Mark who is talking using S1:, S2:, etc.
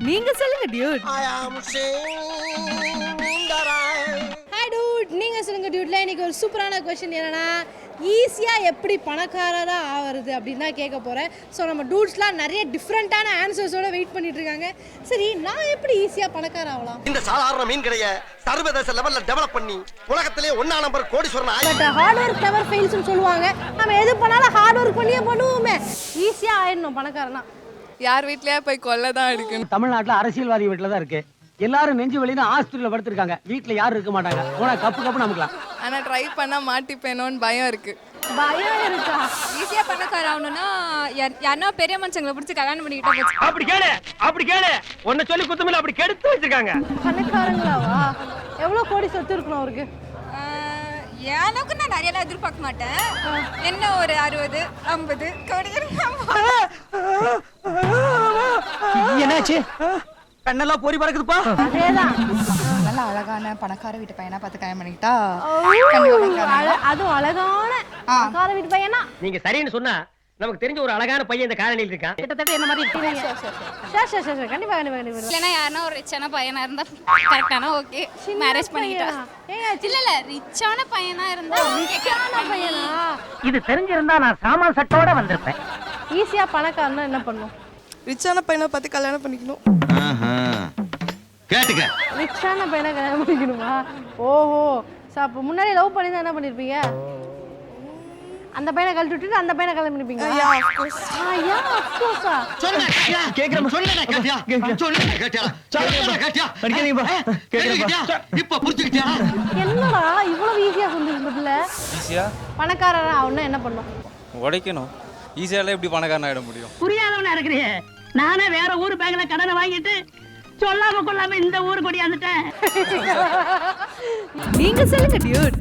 S1: நீங்க சொல்லுங்க Dude.
S2: Hi dude, நீங்கள் சொல்லுங்கள் டியூட்ல இன்றைக்கி ஒரு சூப்பரான கொஷின் என்னென்னா ஈஸியாக எப்படி பணக்காரராக ஆகிறது அப்படின்னு தான் கேட்க போகிறேன். ஸோ நம்ம டூட்ஸ்லாம் நிறைய டிஃப்ரெண்ட்டான ஆன்சர்ஸோடு வெயிட் பண்ணிட்டு இருக்காங்க. சரி, நான் எப்படி ஈஸியாக பணக்கார ஆகலாம்?
S3: இந்த சாதாரண மீன் கடைய சர்வதேச லெவல்ல டெவலப் பண்ணி உலகத்திலே 1ஆம் நம்பர் கோடீஸ்வரன் ஆயி
S2: பட் ஹார்ட் ஒர்க் நெவர் ஃபெயில்ஸ்னு சொல்லுவாங்க. நம்ம எது பண்ணாலும் ஹார்ட் ஒர்க் பண்ணியே பண்ணுவோமே. ஈஸியாக ஆயிடணும் பணக்காரனா.
S1: யார் வீட்லயா போய் கொல்ல தான் எடுக்கணும்.
S4: தமிழ்நாட்டுல அரசியல்வாதி வீட்டுல தான் இருக்கு. எல்லாரும் நெஞ்சு வலின்னு ஆஸ்பத்திரியில படுத்திருக்காங்க. வீட்டுல யாரும் இருக்க மாட்டாங்க. போனா கப்பு கப்பு நமக்கலாம்.
S1: ஆனா ட்ரை பண்ணா மாட்டிப்பேனோன்னு பயம் இருக்கு.
S2: பயம் இருக்கா?
S5: ஈஸியா பணக்கார ஆகணும்னா யாரோ பெரிய மனுஷங்களை பிடிச்சி கல்யாணம் பண்ணிக்கிட்டா போச்சு.
S4: அப்படி கேளு ஒன்ன சொல்லி குத்தமில்ல அப்படி கெடுத்து வச்சிருக்காங்க.
S2: பணக்காரங்களாவா? எவ்வளோ கோடி சொத்து இருக்கணும் அவருக்கு?
S5: என் அளவுக்கு நான் நிறைய எதிர்பார்க்க மாட்டேன். என்ன ஒரு 60 50 கோடி.
S4: என்னாச்சு? கண்ணெல்லாம் பொறி பறக்குதுப்பா.
S2: அதேதான்.
S6: நல்ல அழகான பணக்கார வீட்டு பையனா பார்த்து கல்யாணம் பண்ணிக்கிட்டா
S2: அதுவும் அழகான பணக்கார வீட்டு பையனா?
S4: நீங்க சரின்னு சொன்னா நமக்கு தெரிஞ்ச ஒரு அழகான பையன் இந்த காலனியில் இருக்கான். கிட்டத்தட்ட என்ன மாதிரி இருக்கீங்க.
S2: சரி கண்டிப்பா கண்டிப்பா.
S5: இல்லைன்னா யாருன்னா ஒரு ரிச்சான பையனா இருந்தா கரெக்டானா ஓகே, மேரேஜ் பண்ணிக்கிட்டா. இல்ல ரிச்சான பையனா இருந்தா
S2: ரிச்சான பையனா?
S4: இது தெரிஞ்சிருந்தா நான் சாமான் சட்டோட வந்திருப்பேன்.
S2: ஈஸியா பணக்காரனா என்ன பண்ணும்?
S1: ரிச்சான பையனை பார்த்து கல்யாணம் பண்ணிக்கணும்.
S3: கேட்டுக்க
S2: ரிச்சான பையனை கல்யாணம் பண்ணிக்கணுமா? ஓஹோ. அப்போ முன்னாடி லவ் பண்ணி தான் என்ன பண்ணிருப்பீங்க? அந்த பையனை கழட்டி விட்டுட்டு அந்த பையனை கல்யாணம் பண்ணிப்பீங்க? என்னடா இவ்வளவு ஈஸியா சொல்லிருந்ததுல? பணக்காரரா ஆகணும்னா என்ன பண்ணும்?
S7: உடைக்கணும். ஈஸியால எப்படி பணக்காரன் ஆயிட முடியும்?
S4: புரியாதவனா இருக்கிறீங்க. நானே வேற ஊர் பேங்க்ல கடனை வாங்கிட்டு சொல்லாம கொள்ளாம இந்த ஊரு கொடி வந்துட்டேன்.
S1: நீங்க சொல்லுங்க டியூட்.